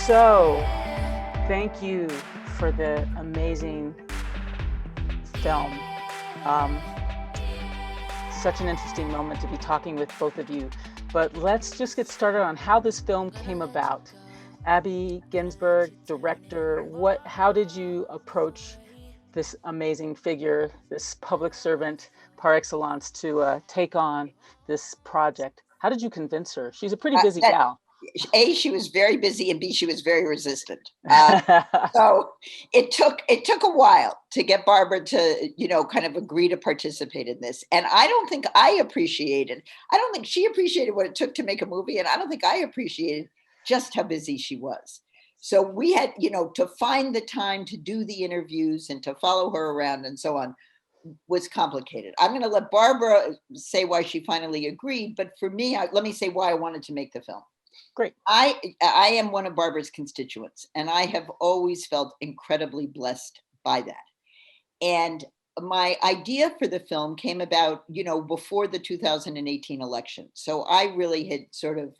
So, thank you for the amazing film. Um, Such an interesting moment to be talking with both of you. But let's just get started on how this film came about. Abby Ginsberg, director, how did you approach this amazing figure, this public servant par excellence, to take on this project? How did you convince her? She's a pretty busy gal. A, she was very busy, and B, she was very resistant. So it took a while to get Barbara to, kind of agree to participate in this. And I don't think she appreciated what it took to make a movie. And I don't think I appreciated just how busy she was. So we had, to find the time to do the interviews and to follow her around and so on was complicated. I'm going to let Barbara say why she finally agreed. But for me, let me say why I wanted to make the film. Great. I am one of Barbara's constituents, and I have always felt incredibly blessed by that. And my idea for the film came about, before the 2018 election. So I really had sort of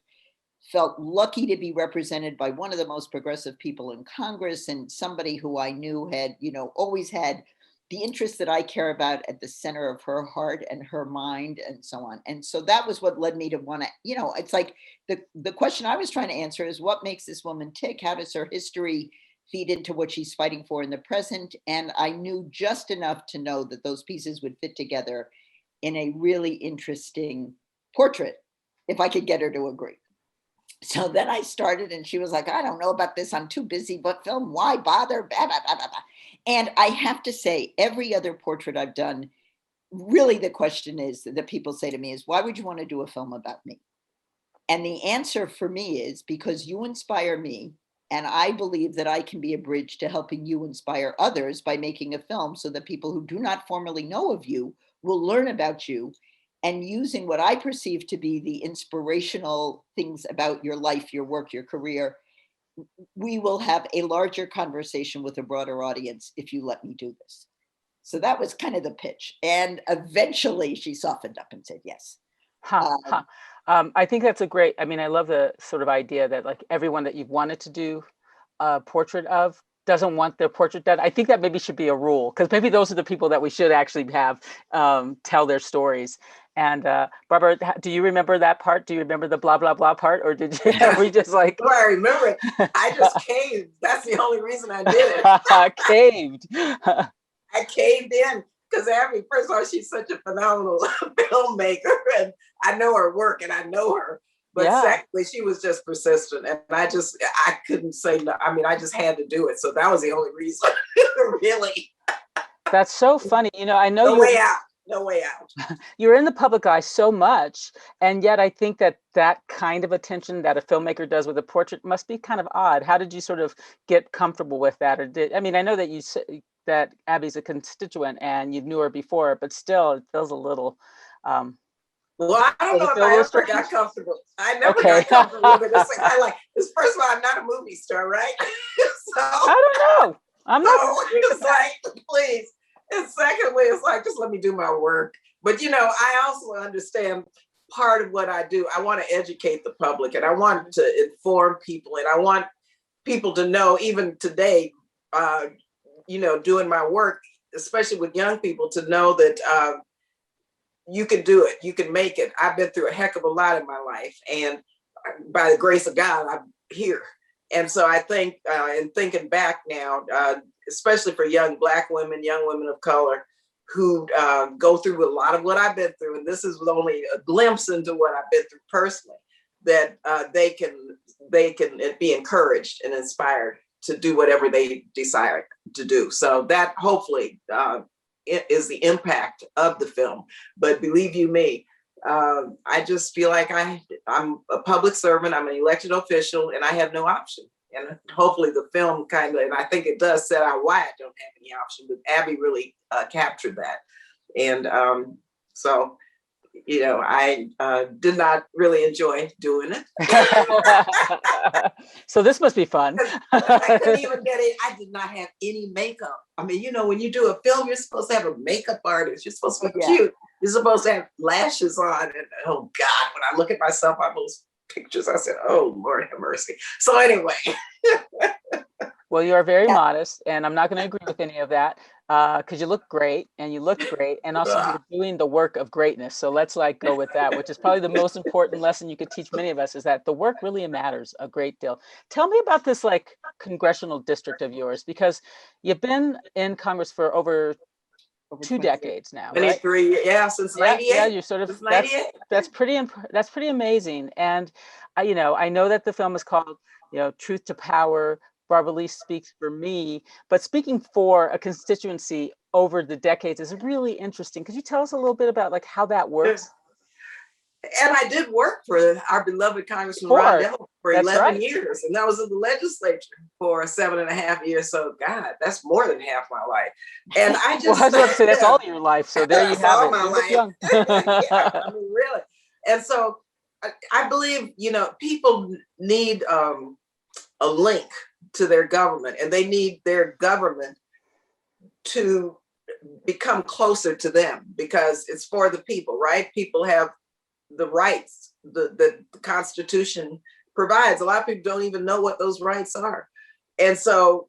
felt lucky to be represented by one of the most progressive people in Congress, and somebody who I knew had, always had the interests that I care about at the center of her heart and her mind and so on. And so that was what led me to want to, it's like the question I was trying to answer is, what makes this woman tick? How does her history feed into what she's fighting for in the present? And I knew just enough to know that those pieces would fit together in a really interesting portrait, if I could get her to agree. So then I started, and she was like, I don't know about this. I'm too busy, but film, why bother? Blah, blah, blah, blah, blah. And I have to say, every other portrait I've done, really the question is that people say to me is, why would you want to do a film about me? And the answer for me is because you inspire me. And I believe that I can be a bridge to helping you inspire others by making a film so that people who do not formally know of you will learn about you. And using what I perceive to be the inspirational things about your life, your work, your career, we will have a larger conversation with a broader audience if you let me do this. So that was kind of the pitch. And eventually she softened up and said yes. I think that's a great, I love the sort of idea that like everyone that you've wanted to do a portrait of doesn't want their portrait done. I think that maybe should be a rule, because maybe those are the people that we should actually have tell their stories. And Barbara, do you remember that part? Do you remember the blah, blah, blah part? Or did you, we just like... Well, I remember it. I just caved. That's the only reason I did it. Caved. I caved in because Abby, first of all, she's such a phenomenal filmmaker, and I know her work and I know her. But secondly, she was just persistent, and I couldn't say no. I just had to do it. So that was the only reason, really. That's so funny. I know no way out. You're in the public eye so much, and yet I think that kind of attention that a filmmaker does with a portrait must be kind of odd. How did you sort of get comfortable with that? Or I know that that Abby's a constituent and you knew her before, but still it feels a little... Well, I don't know if I ever got comfortable. I never got comfortable with it. It's like, first of all, I'm not a movie star, right? So I don't know. I'm not. It's like, please. And secondly, it's like, just let me do my work. But, I also understand part of what I do. I want to educate the public, and I want to inform people, and I want people to know, even today, doing my work, especially with young people, to know that you can do it. You can make it. I've been through a heck of a lot in my life, and by the grace of God, I'm here. And so I think, in thinking back now, especially for young Black women, young women of color who go through a lot of what I've been through, and this is only a glimpse into what I've been through personally, that they can be encouraged and inspired to do whatever they desire to do. So that hopefully is the impact of the film. But believe you me, I just feel like I'm a public servant, I'm an elected official, and I have no option. And hopefully the film and I think it does set out why I don't have any option, but Abby really captured that. And so, I did not really enjoy doing it. So this must be fun. I couldn't even get it. I did not have any makeup. When you do a film, you're supposed to have a makeup artist. You're supposed to be cute. You're supposed to have lashes on. And oh God, when I look at myself, I almost pictures. I said, oh, Lord have mercy. So anyway. Well, you are very Yeah. modest, and I'm not going to agree with any of that because you look great and you look great, and also you're doing the work of greatness. So let's like go with that, which is probably the most important lesson you could teach many of us, is that the work really matters a great deal. Tell me about this like congressional district of yours, because you've been in Congress for over 2 decades now, right? 23, yeah, since Yeah, 98. you're sort of Since 98. that's pretty amazing. And I know that the film is called, Truth to Power. Barbara Lee speaks for me, but speaking for a constituency over the decades is really interesting. Could you tell us a little bit about like how that works? And I did work for our beloved Congressman Ron For Dell for That's 11 right. years. And that was in the legislature for 7.5 years. So God, that's more than half my life. And I Well, just I was about to say that's all your life. So there you that's have all it. my You look life. young. Yeah, I mean, really. And so I believe, people need a link to their government, and they need their government to become closer to them because it's for the people, right? People have the rights that the Constitution provides. A lot of people don't even know what those rights are. And so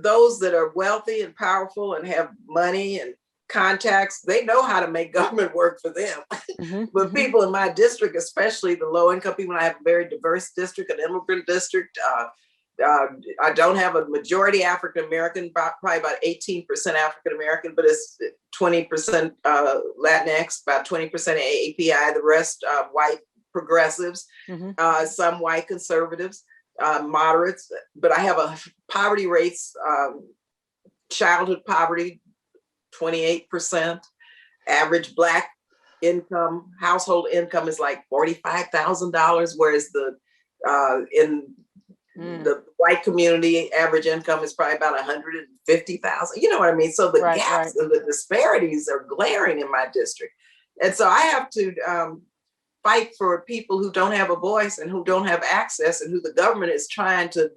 those that are wealthy and powerful and have money and contacts, they know how to make government work for them. But people in my district, especially the low income people, I have a very diverse district, an immigrant district. I don't have a majority African American, probably about 18% African American, but it's 20% Latinx, about 20% API, the rest white progressives, some white conservatives, moderates. But I have a poverty rates, childhood poverty, 28%. Average Black income, household income is like $45,000, whereas in the white community, average income is probably about 150,000. You know what I mean? So the gaps and the disparities are glaring in my district. And so I have to fight for people who don't have a voice and who don't have access and who the government is trying to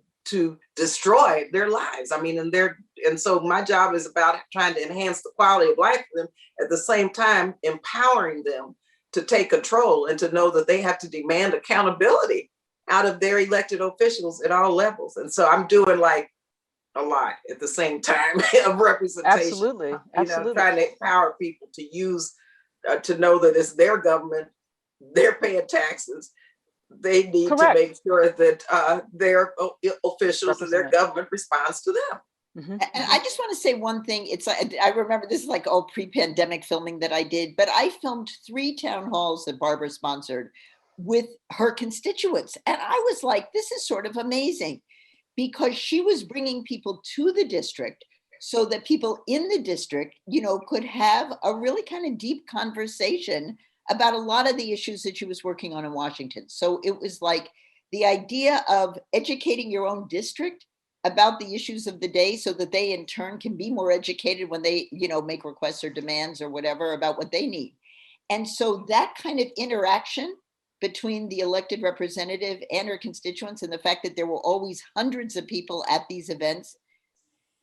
destroy their lives. I mean, and so my job is about trying to enhance the quality of life for them, at the same time empowering them to take control and to know that they have to demand accountability out of their elected officials at all levels. And so I'm doing like a lot at the same time of representation. Absolutely. Trying to empower people to use, to know that it's their government, they're paying taxes. They need to make sure that their officials and their government responds to them. And I just want to say one thing. It's I remember this is like all pre-pandemic filming that I did, but I filmed 3 town halls that Barbara sponsored with her constituents. And I was like, this is sort of amazing, because she was bringing people to the district so that people in the district, could have a really kind of deep conversation about a lot of the issues that she was working on in Washington. So it was like the idea of educating your own district about the issues of the day so that they in turn can be more educated when they, make requests or demands or whatever about what they need. And so that kind of interaction between the elected representative and her constituents, and the fact that there were always hundreds of people at these events,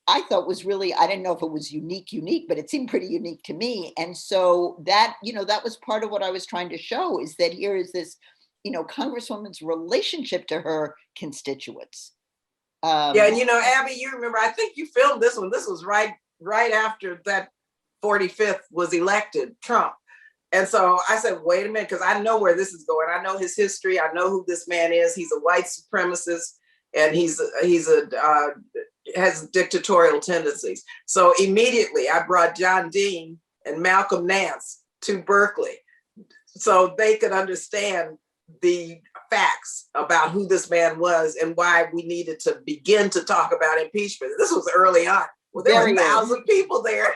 I thought was really, I didn't know if it was unique, but it seemed pretty unique to me. And so that, that was part of what I was trying to show, is that here is this, Congresswoman's relationship to her constituents. Yeah, and Abby, you remember, I think you filmed this one. This was right after that 45th was elected, Trump. And so I said, wait a minute, because I know where this is going. I know his history. I know who this man is. He's a white supremacist, and has dictatorial tendencies. So immediately I brought John Dean and Malcolm Nance to Berkeley so they could understand the facts about who this man was and why we needed to begin to talk about impeachment. This was early on. Well, there were 1,000 people there.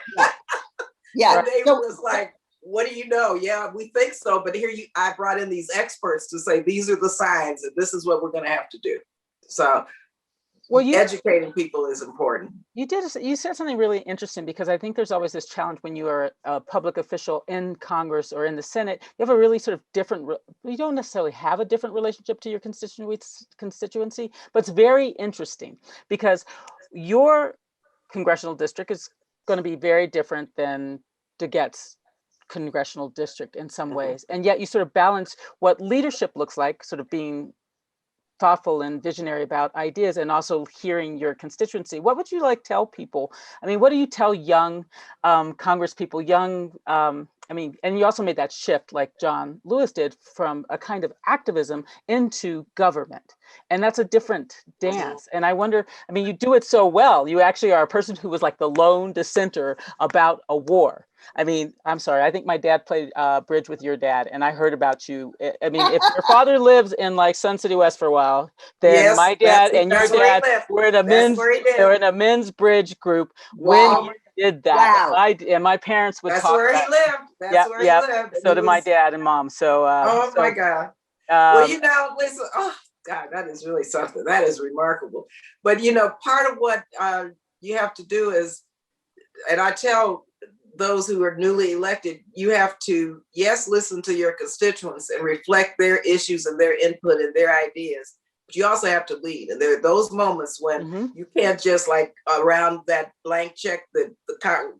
Yeah. And they was like, what do you know? Yeah, we think so. But I brought in these experts to say, these are the signs and this is what we're going to have to do. So educating people is important. You said something really interesting, because I think there's always this challenge when you are a public official in Congress or in the Senate. You have a really sort of different, you don't necessarily have a different relationship to your constituency, but it's very interesting because your congressional district is going to be very different than DeGette's congressional district in some ways. And yet you sort of balance what leadership looks like, sort of being thoughtful and visionary about ideas and also hearing your constituency. What would you like tell people? I mean, what do you tell young Congress people, I mean, and you also made that shift like John Lewis did from a kind of activism into government. And that's a different dance. And I wonder, I mean, you do it so well. You actually are a person who was like the lone dissenter about a war. I mean, I'm sorry. I think my dad played bridge with your dad, and I heard about you. I mean, if your father lives in like Sun City West for a while, then Yes, my dad and your where he dad lived. were in a That's men's where he they lived. were in a men's bridge group Wow. when you did that. Wow. And my parents would That's talk where he about. lived. That's Yep, where he yep. lived. And So he did my was, dad and mom. So, oh my so God. Well, um, you know, listen, oh God, that is really something. That is remarkable. But you know, part of what you have to do is, and I tell those who are newly elected, you have to, yes, listen to your constituents and reflect their issues and their input and their ideas. But you also have to lead. And there are those moments when you can't just like around that blank check that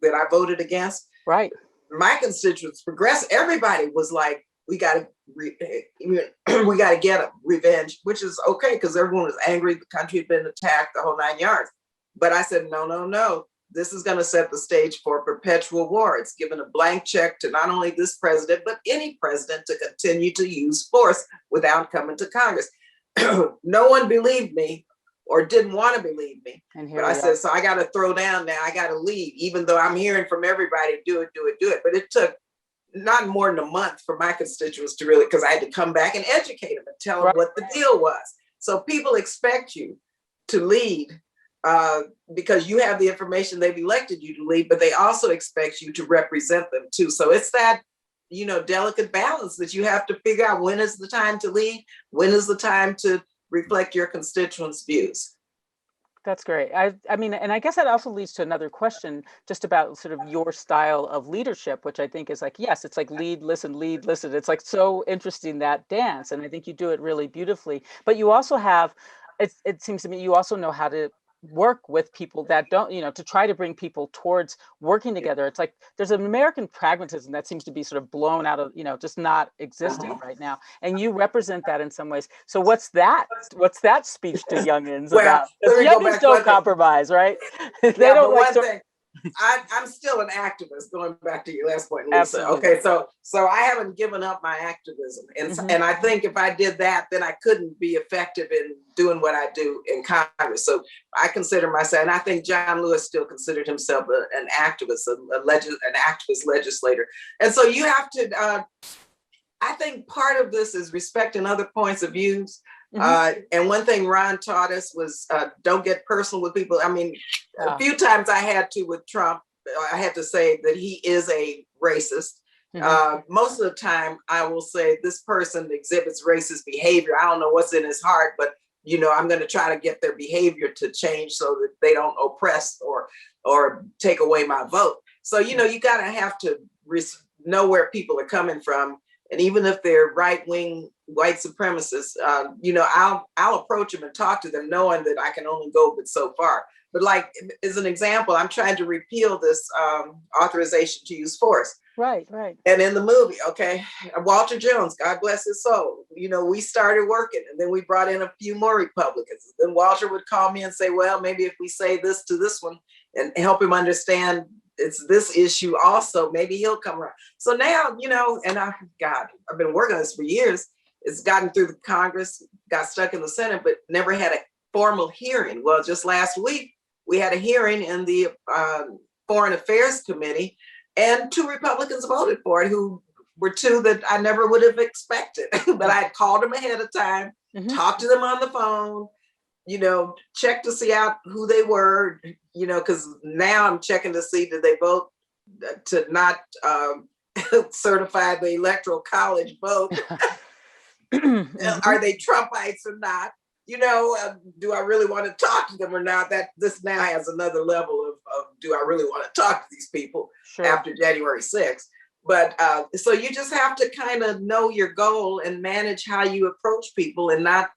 that I voted against. right. My constituents, progress, everybody was like, we got to we got to get a revenge, which is okay because everyone was angry. The country had been attacked, the whole 9 yards. But I said, no, no, no. This is going to set the stage for perpetual war. It's given a blank check to not only this president, but any president to continue to use force without coming to Congress. No one believed me or didn't want to believe me. But I said, so I got to throw down now. I got to lead, even though I'm hearing from everybody, do it, do it, do it. But it took not more than a month for my constituents to really, because I had to come back and educate them and tell them what the deal was. So people expect you to lead because you have the information, they've elected you to lead, but they also expect you to represent them too. So it's that, you know, delicate balance that you have to figure out when is the time to lead, when is the time to reflect your constituents' views. That's great. I mean, and I guess that also leads to another question just about sort of your style of leadership, which I think is like, yes, it's like lead, listen, lead, listen. It's like so interesting, that dance. And I think you do it really beautifully. But you also have, it seems to me, you also know how to work with people that don't, you know, to try to bring people towards working together. It's like there's an American pragmatism that seems to be sort of blown out of, you know, just not existing right now. And you represent that in some ways. So what's that speech to youngins about? Because youngins don't compromise, right? They don't like one thing. I'm still an activist, going back to your last point, Lisa. Absolutely. Okay, so I haven't given up my activism. And I think if I did that, then I couldn't be effective in doing what I do in Congress. So I consider myself, and I think John Lewis still considered himself an activist, an activist legislator. And so you have to, I think part of this is respecting other points of views. And one thing Ron taught us was don't get personal with people. I mean, a few times I had to with Trump, I had to say that he is a racist. Most of the time I will say this person exhibits racist behavior. I don't know what's in his heart, but you know, I'm going to try to get their behavior to change so that they don't oppress or take away my vote. So, you know, you got to have to know where people are coming from. And even if they're right-wing white supremacists, you know, I'll approach them and talk to them knowing that I can only go but so far. But like, as an example, I'm trying to repeal this authorization to use force. Right. And in the movie, okay, Walter Jones, God bless his soul, you know, we started working and then we brought in a few more Republicans. Then Walter would call me and say, well, maybe if we say this to this one and help him understand it's this issue also, maybe he'll come around. So now, you know, and I've been working on this for years. It's gotten through the Congress, got stuck in the Senate, but never had a formal hearing. Well, just last week, we had a hearing in the Foreign Affairs Committee, and 2 Republicans voted for it, who were 2 that I never would have expected. But I had called them ahead of time, talked to them on the phone, you know, checked to see out who they were, you know, because now I'm checking to see did they vote to not certify the Electoral College vote. Are they Trumpites or not? You know, do I really want to talk to them or not? That this now has another level of do I really want to talk to these people after January 6th? But so you just have to kind of know your goal and manage how you approach people, and not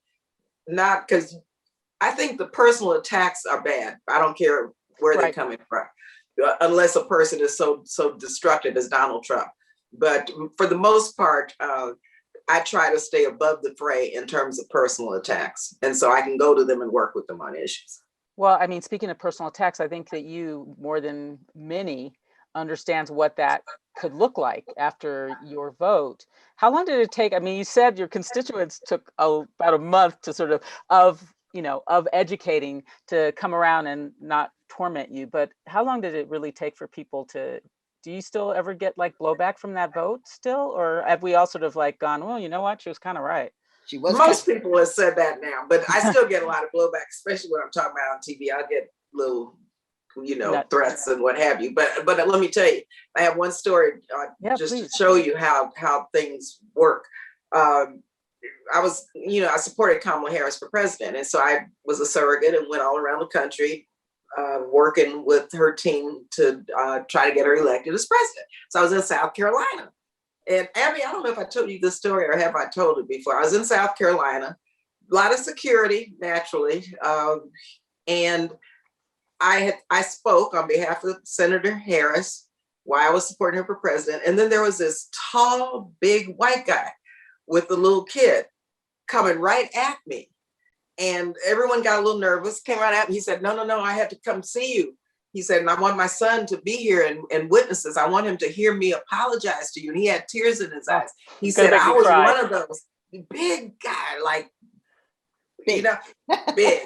because I think the personal attacks are bad. I don't care where they're coming from, unless a person is so destructive as Donald Trump. But for the most part, I try to stay above the fray in terms of personal attacks. And so I can go to them and work with them on issues. Well, I mean, speaking of personal attacks, I think that you, more than many, understands what that could look like after your vote. How long did it take? I mean, you said your constituents took about a month to sort of educating to come around and not torment you. But how long did it really take for people to, do you still ever get like blowback from that vote still? Or have we all sort of like gone, well, you know what, she was kind of right? She was Most people have said that now, but I still get a lot of blowback, especially when I'm talking about on TV. I get little, threats and what have you. But let me tell you, I have one story just to show you how things work. I was, I supported Kamala Harris for president, and so I was a surrogate and went all around the country working with her team to try to get her elected as president. So I was in South Carolina. And Abby, I don't know if I told you this story or have I told it before. I was in South Carolina, a lot of security, naturally. And I spoke on behalf of Senator Harris, why I was supporting her for president. And then there was this tall, big white guy with a little kid coming right at me. And everyone got a little nervous, came right at me. He said, no, I had to come see you. He said, and I want my son to be here and witness this. I want him to hear me apologize to you. And he had tears in his eyes. He said, I was one of those big guy, like, big, big,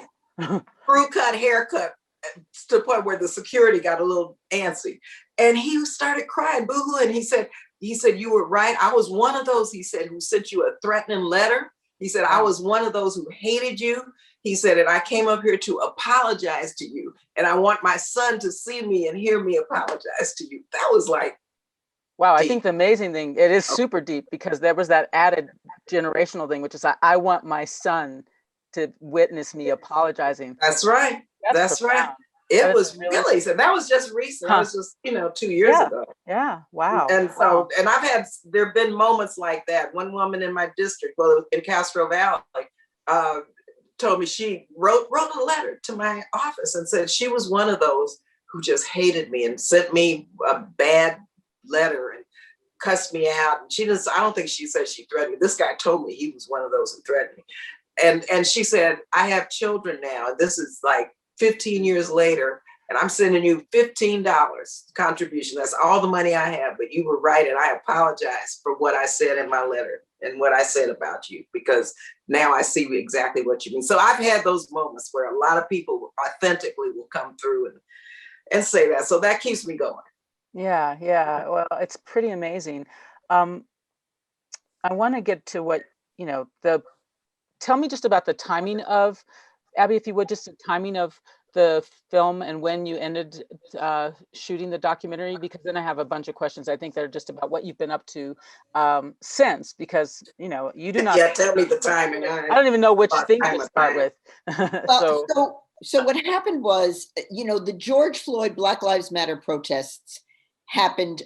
crew cut, haircut, to the point where the security got a little antsy. And he started crying, boo-hooing. He said, you were right. I was one of those, he said, who sent you a threatening letter. He said, I was one of those who hated you. He said, and I came up here to apologize to you. And I want my son to see me and hear me apologize to you. That was like, wow, deep. I think the amazing thing, it is super deep, because there was that added generational thing, which is I want my son to witness me apologizing. That's right. That's right. It was really, so that was just recent. That was just, 2 years ago. Yeah. Wow. And so, and there have been moments like that. One woman in my district, well, in Castro Valley, told me she wrote a letter to my office and said she was one of those who just hated me and sent me a bad letter and cussed me out. And I don't think she said she threatened me. This guy told me he was one of those who threatened me. And she said, I have children now, and this is like 15 years later, and I'm sending you $15 contribution. That's all the money I have, but you were right, and I apologize for what I said in my letter and what I said about you, because now I see exactly what you mean. So I've had those moments where a lot of people authentically will come through and say that. So that keeps me going. Yeah. Well, it's pretty amazing. I want to get to what, tell me just about the timing of, Abby, if you would, just the timing of the film and when you ended shooting the documentary, because then I have a bunch of questions, I think, that are just about what you've been up to since, because, you do not. Yeah, tell me the timing. I don't even know which thing to start with. So what happened was, the George Floyd Black Lives Matter protests happened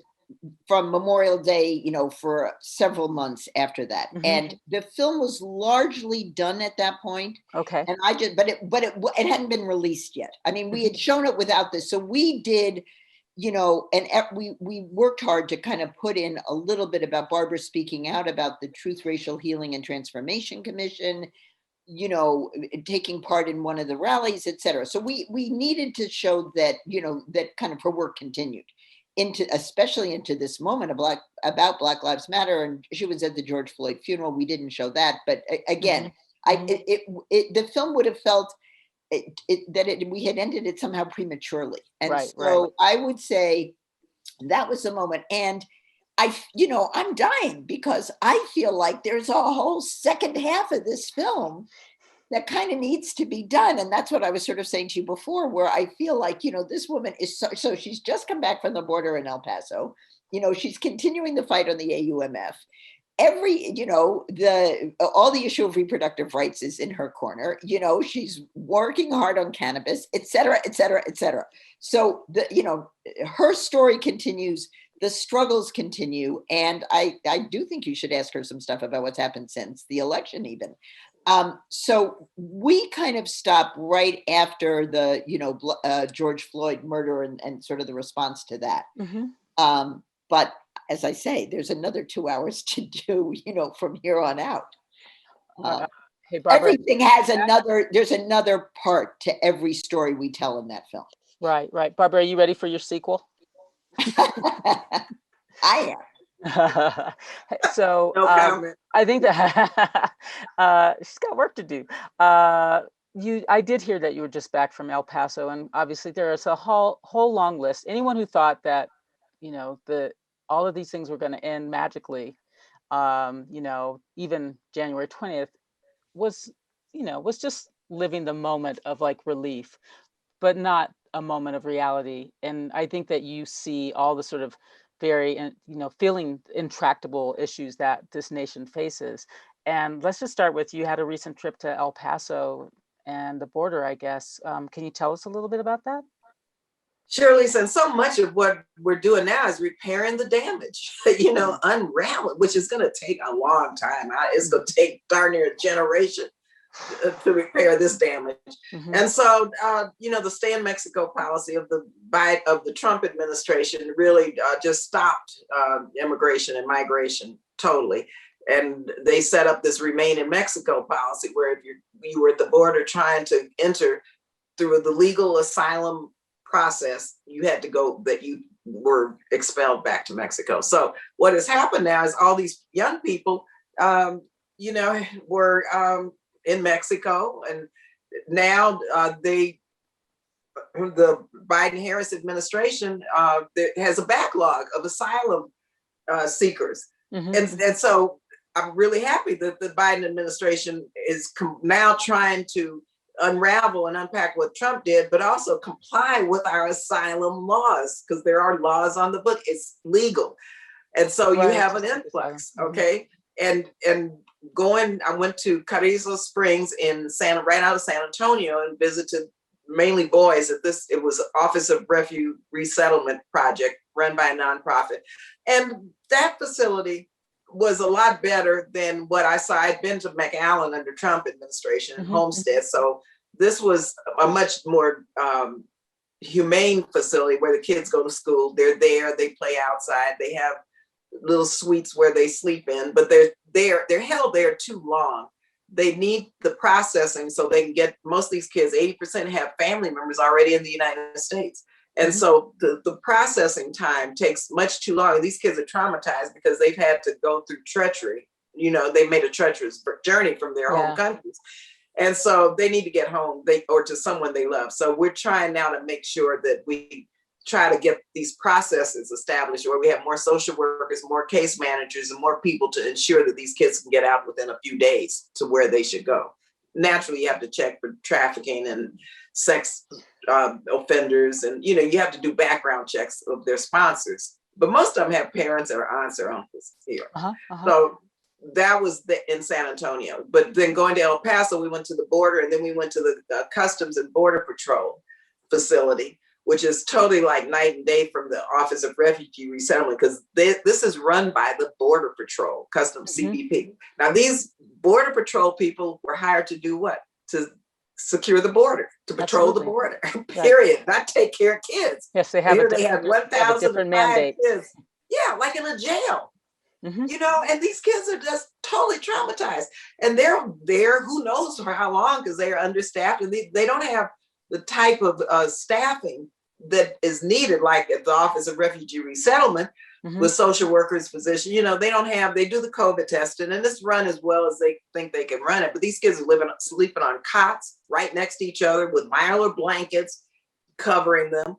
from Memorial Day, for several months after that. Mm-hmm. And the film was largely done at that point. Okay. And it hadn't been released yet. I mean, we had shown it without this. So we did, and we worked hard to kind of put in a little bit about Barbara speaking out about the Truth, Racial Healing and Transformation Commission, taking part in one of the rallies, et cetera. So we needed to show that, that kind of her work continued especially into this moment about Black Lives Matter. And she was at the George Floyd funeral. We didn't show that, but again, the film would have felt we had ended it somehow prematurely. And I would say that was the moment. And I'm dying because I feel like there's a whole second half of this film that kind of needs to be done. And that's what I was sort of saying to you before, where I feel like, this woman is so she's just come back from the border in El Paso. She's continuing the fight on the AUMF. All the issue of reproductive rights is in her corner. She's working hard on cannabis, et cetera, et cetera, et cetera. So her story continues. The struggles continue. And I do think you should ask her some stuff about what's happened since the election even. So we kind of stopped right after the, George Floyd murder and sort of the response to that. Mm-hmm. But as I say, there's another 2 hours to do, from here on out. Hey, Barbara. Everything has there's another part to every story we tell in that film. Right. Barbara, are you ready for your sequel? I am. So No comment. I think that she's got work to do. I did hear that you were just back from El Paso, and obviously there is a whole long list. Anyone who thought that, all of these things were going to end magically, even January 20th was just living the moment of like relief, but not a moment of reality. And I think that you see all the sort of very, feeling intractable issues that this nation faces. And let's just start with, you had a recent trip to El Paso and the border, I guess. Can you tell us a little bit about that? Sure, Lisa, and so much of what we're doing now is repairing the damage, unravel, which is going to take a long time. It's going to take darn near a generation to repair this damage. Mm-hmm. And so, the stay in Mexico policy of the Trump administration really just stopped immigration and migration totally. And they set up this remain in Mexico policy where if you were at the border trying to enter through the legal asylum process, you had to go, that you were expelled back to Mexico. So what has happened now is all these young people, were in Mexico, and now the Biden-Harris administration has a backlog of asylum seekers. Mm-hmm. And so I'm really happy that the Biden administration is now trying to unravel and unpack what Trump did, but also comply with our asylum laws, because there are laws on the book. It's legal. And so you have an influx, okay? And I went to Carrizo Springs right out of San Antonio, and visited mainly boys it was Office of Refuge Resettlement project run by a nonprofit. And that facility was a lot better than what I saw. I'd been to McAllen under Trump administration and Homestead. So this was a much more humane facility where the kids go to school. They're there, they play outside, they have little suites where they sleep in, but they're held there too long. They need the processing so they can get, most of these kids, 80% have family members already in the United States. And so the processing time takes much too long. These kids are traumatized because they've had to go through treachery. They made a treacherous journey from their home countries. And so they need to get home, or to someone they love. So we're trying now to make sure that we try to get these processes established where we have more social workers, more case managers, and more people to ensure that these kids can get out within a few days to where they should go. Naturally, you have to check for trafficking and sex offenders, and you have to do background checks of their sponsors. But most of them have parents or aunts or uncles here. So that was in San Antonio. But then going to El Paso, we went to the border, and then we went to the Customs and Border Patrol facility, which is totally like night and day from the Office of Refugee Resettlement, because this is run by the Border Patrol, Customs CBP. Now, these Border Patrol people were hired to do what? To secure the border, to patrol the border, period, not take care of kids. Yes, they have they have 1,005 mandate. kids. Yeah, like in a jail. And these kids are just totally traumatized. And they're there, who knows for how long, because they are understaffed, and they don't have the type of staffing that is needed, like at the Office of Refugee Resettlement, with social workers, physicians. They do the COVID testing, and it's run as well as they think they can run it. But these kids are sleeping on cots right next to each other with mylar blankets covering them.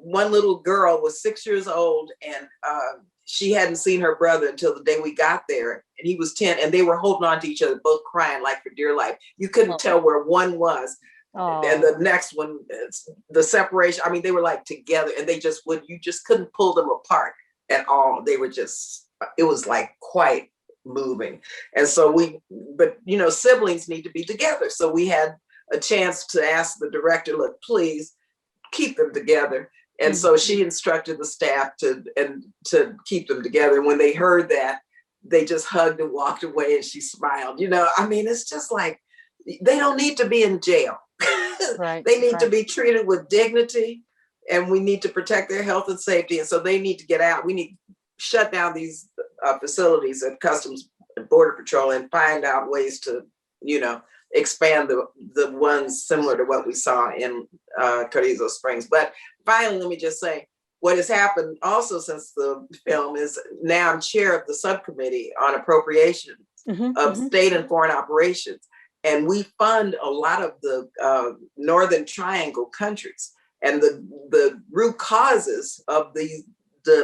One little girl was 6 years old, and she hadn't seen her brother until the day we got there, and he was 10, and they were holding on to each other, both crying like for dear life. You couldn't tell where one was. And the next one, the separation, I mean, they were like together, and you just couldn't pull them apart at all. They were it was like quite moving. And so siblings need to be together. So we had a chance to ask the director, look, please keep them together. And so she instructed the staff to keep them together. And when they heard that, they just hugged and walked away, and she smiled. It's just like, they don't need to be in jail. They need to be treated with dignity, and we need to protect their health and safety. And so they need to get out. We need shut down these facilities at Customs and Border Patrol and find out ways to, you know, expand the ones similar to what we saw in Carrizo Springs. But finally, let me just say, what has happened also since the film is now I'm chair of the subcommittee on appropriations of state and foreign operations. And we fund a lot of the Northern Triangle countries. And the root causes of the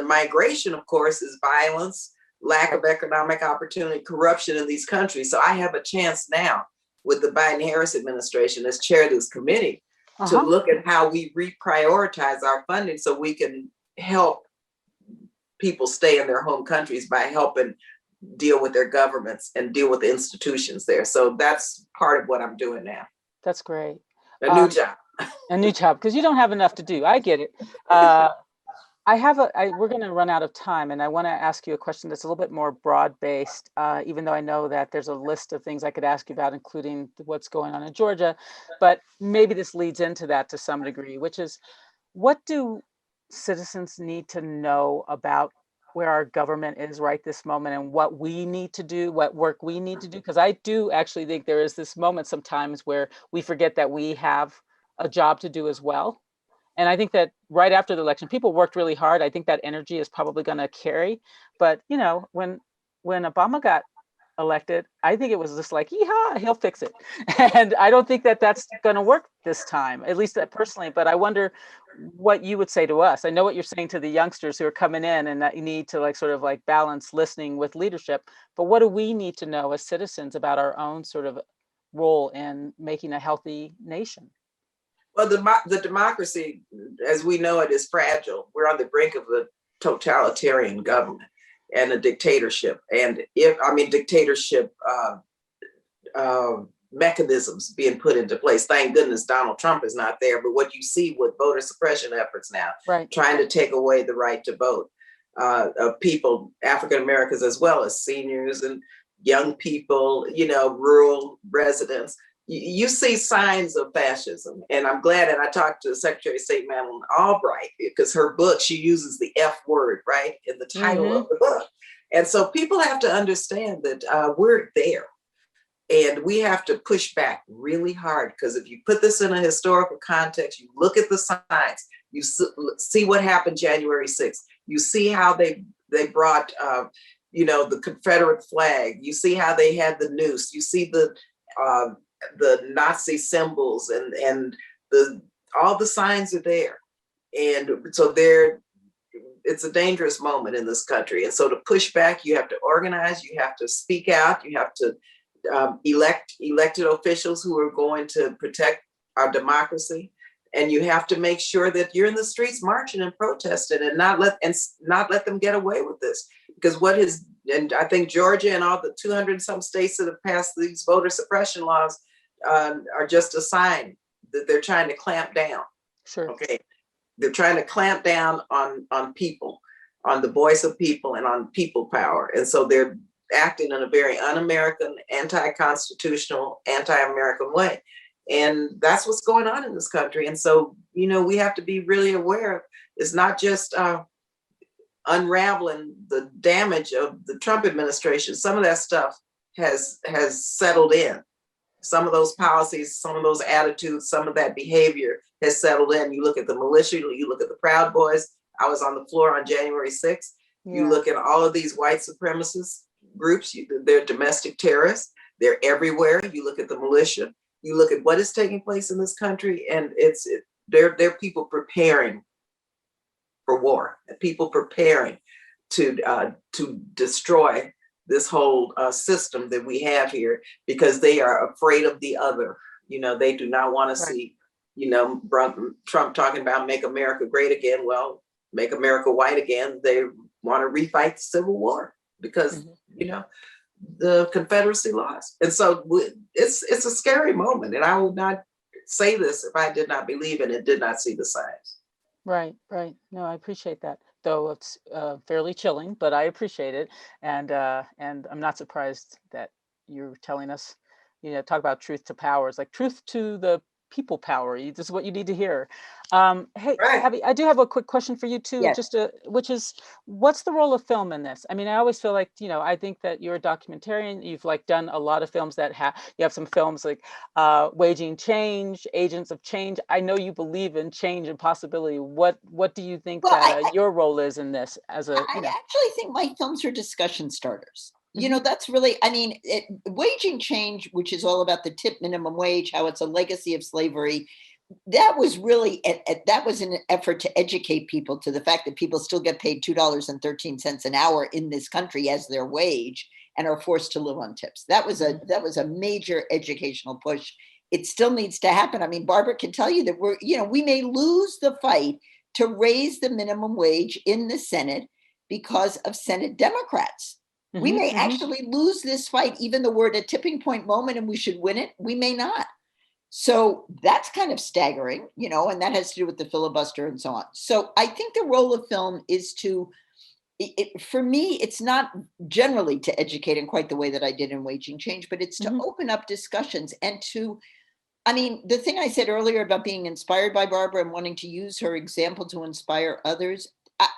migration, of course, is violence, lack of economic opportunity, corruption in these countries. So I have a chance now with the Biden-Harris administration as chair of this committee to look at how we reprioritize our funding so we can help people stay in their home countries by helping deal with their governments and deal with the institutions there. So that's part of what I'm doing now. That's great. A new job. A new job, because you don't have enough to do. I get it. We're going to run out of time, and I want to ask you a question that's a little bit more broad-based, even though I know that there's a list of things I could ask you about, including what's going on in Georgia, but maybe this leads into that to some degree, which is, what do citizens need to know about where our government is right this moment and what we need to do, what work we need to do? Because I do actually think there is this moment sometimes where we forget that we have a job to do as well. And I think that right after the election, people worked really hard. I think that energy is probably going to carry. But, you know, when Obama got elected, I think it was just like, yeehaw, he'll fix it. And I don't think that that's going to work this time, at least personally. But I wonder what you would say to us. I know what you're saying to the youngsters who are coming in and that you need to like sort of like balance listening with leadership. But what do we need to know as citizens about our own sort of role in making a healthy nation? Well, the democracy, as we know it, is fragile. We're on the brink of a totalitarian government and a dictatorship. And dictatorship mechanisms being put into place. Thank goodness Donald Trump is not there. But what you see with voter suppression efforts now, trying to take away the right to vote of people, African Americans, as well as seniors and young people, you know, rural residents. You see signs of fascism. And I'm glad that I talked to Secretary of State Madeleine Albright, because her book, she uses the F word, right, in the title of the book. And so people have to understand that we're there. And we have to push back really hard, because if you put this in a historical context, you look at the signs, you see what happened January 6th. You see how they brought, the Confederate flag. You see how they had the noose. You see the Nazi symbols and all the signs are there. And so it's a dangerous moment in this country. And so to push back, you have to organize, you have to speak out, you have to elected officials who are going to protect our democracy. And you have to make sure that you're in the streets marching and protesting and not let them get away with this. Because and I think Georgia and all the 200 and some states that have passed these voter suppression laws are just a sign that they're trying to clamp down. Sure. Okay. They're trying to clamp down on people, on the voice of people and on people power. And so they're acting in a very un-American, anti-constitutional, anti-American way. And that's what's going on in this country. And so, we have to be really aware. It's not just unraveling the damage of the Trump administration. Some of that stuff has settled in. Some of those policies, some of those attitudes, some of that behavior has settled in. You look at the militia, you look at the Proud Boys. I was on the floor on January 6th. You look at all of these white supremacist groups, they're domestic terrorists. They're everywhere. You look at the militia. You look at what is taking place in this country, and they're people preparing for war, and people preparing to destroy this whole system that we have here, because they are afraid of the other. They do not want to see, Trump talking about make America great again. Well, make America white again. They want to refight the Civil War because, the Confederacy lost. And so it's a scary moment. And I would not say this if I did not believe in it, did not see the signs. Right. No, I appreciate that. Though it's fairly chilling, but I appreciate it. And I'm not surprised that you're telling us, talk about truth to power. It's like truth to the people power. This is what you need to hear. Hey, Right. Abby, I do have a quick question for you too, Yes. which is, what's the role of film in this? I mean, I always feel like, I think that you're a documentarian. You've like done a lot of films that you have some films like Waging Change, Agents of Change. I know you believe in change and possibility. What do you think Well, that your role is in this I actually think my films are discussion starters. That's really, Waging Change, which is all about the tip minimum wage, how it's a legacy of slavery. That was really, that was an effort to educate people to the fact that people still get paid $2.13 an hour in this country as their wage and are forced to live on tips. That was a major educational push. It still needs to happen. I mean, Barbara can tell you that we may lose the fight to raise the minimum wage in the Senate because of Senate Democrats. We may actually lose this fight, even though we're at a tipping point moment and we should win it. We may not. So that's kind of staggering, and that has to do with the filibuster and so on. So I think the role of film is for me, it's not generally to educate in quite the way that I did in Waging Change, but it's to open up discussions and the thing I said earlier about being inspired by Barbara and wanting to use her example to inspire others,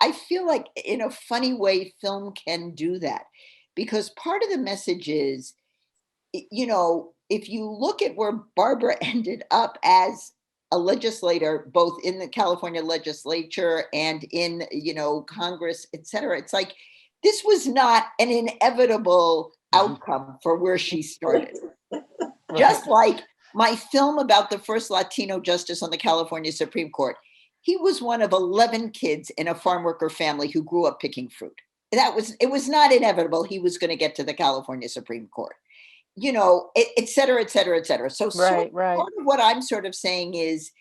I feel like in a funny way, film can do that, because part of the message is, if you look at where Barbara ended up as a legislator, both in the California legislature and in, Congress, et cetera, it's like, this was not an inevitable outcome for where she started. Just like my film about the first Latino justice on the California Supreme Court. He was one of 11 kids in a farm worker family who grew up picking fruit. It was not inevitable he was going to get to the California Supreme Court, et cetera, et cetera, et cetera. So right. part of what I'm sort of saying is,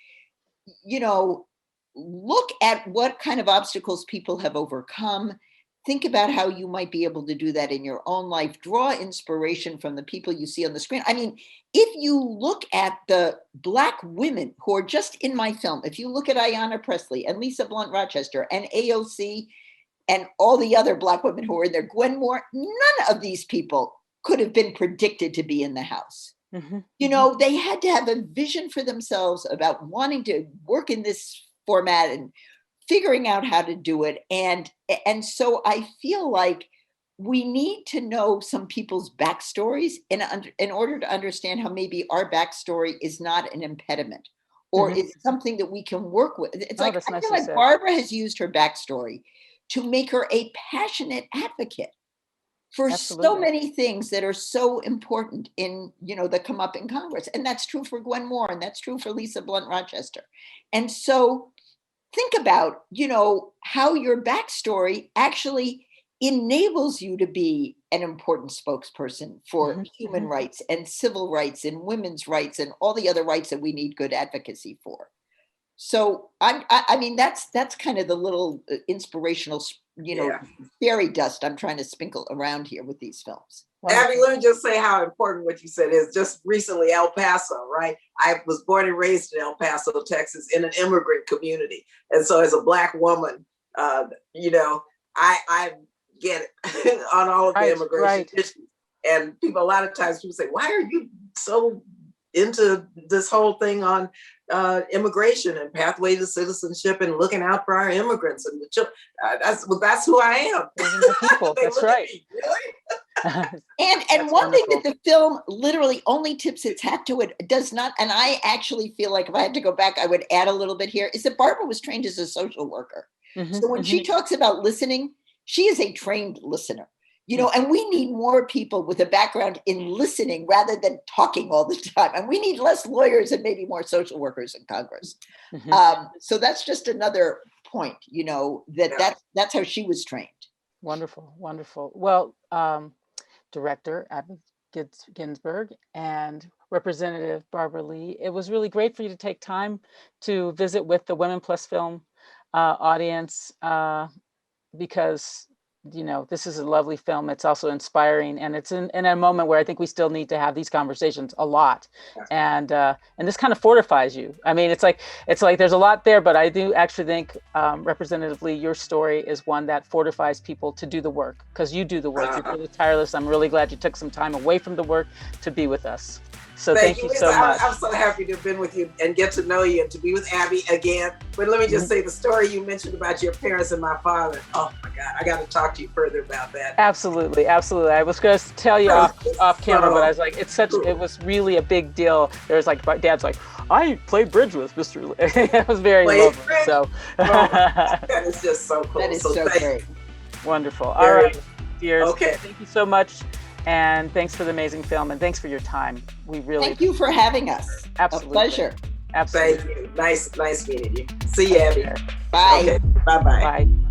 look at what kind of obstacles people have overcome. Think about how you might be able to do that in your own life. Draw inspiration from the people you see on the screen. I mean, if you look at the Black women who are just in my film, if you look at Ayanna Pressley and Lisa Blunt Rochester and AOC and all the other Black women who are in there, Gwen Moore, none of these people could have been predicted to be in the House. They had to have a vision for themselves about wanting to work in this format and figuring out how to do it. And so I feel like we need to know some people's backstories in order to understand how maybe our backstory is not an impediment or is something that we can work with. It's I feel like Barbara has used her backstory to make her a passionate advocate for so many things that are so important in, that come up in Congress. And that's true for Gwen Moore, and that's true for Lisa Blunt Rochester. And so think about, how your backstory actually enables you to be an important spokesperson for human rights and civil rights and women's rights and all the other rights that we need good advocacy for. So that's kind of the little inspirational, fairy dust I'm trying to sprinkle around here with these films. Abby, let me just say how important what you said is. Just recently, El Paso, right? I was born and raised in El Paso, Texas, in an immigrant community. And so as a Black woman, I get it on all of the immigration issues. And a lot of times people say, why are you so into this whole thing on immigration and pathway to citizenship and looking out for our immigrants and the children? That's who I am. People. That's right. And one thing that the film literally only tips its hat to, it does not, and I actually feel like if I had to go back, I would add a little bit here, is that Barbara was trained as a social worker. So when she talks about listening, she is a trained listener. And we need more people with a background in listening rather than talking all the time. And we need less lawyers and maybe more social workers in Congress. So that's just another point, that's how she was trained. Wonderful, wonderful. Well, Director Abby Ginsburg and Representative Barbara Lee, it was really great for you to take time to visit with the Women Plus Film audience because this is a lovely film. It's also inspiring, and it's in a moment where I think we still need to have these conversations a lot. And this kind of fortifies you. I mean, it's like there's a lot there, but I do actually think, Representative Lee, your story is one that fortifies people to do the work, because you do the work. You're really tireless. I'm really glad you took some time away from the work to be with us. So thank you Lisa. so much. I'm so happy to have been with you and get to know you and to be with Abby again. But let me just say the story you mentioned about your parents and my father. Oh my God, I got to talk to you further about that. Absolutely, absolutely. I was going to tell you off camera, but I was like, it was really a big deal. There's like, my dad's like, I played bridge with Mr. Lee. It was very lovely. Bridge? So that is just so cool. That is so great. Wonderful. All right, dears. Okay. Thank you so much. And thanks for the amazing film, and thanks for your time. We really Thank you for having us. Absolutely. A pleasure. Absolutely. Thank you. Nice meeting you. See you, Abby. Bye. Okay. Bye-bye. Bye.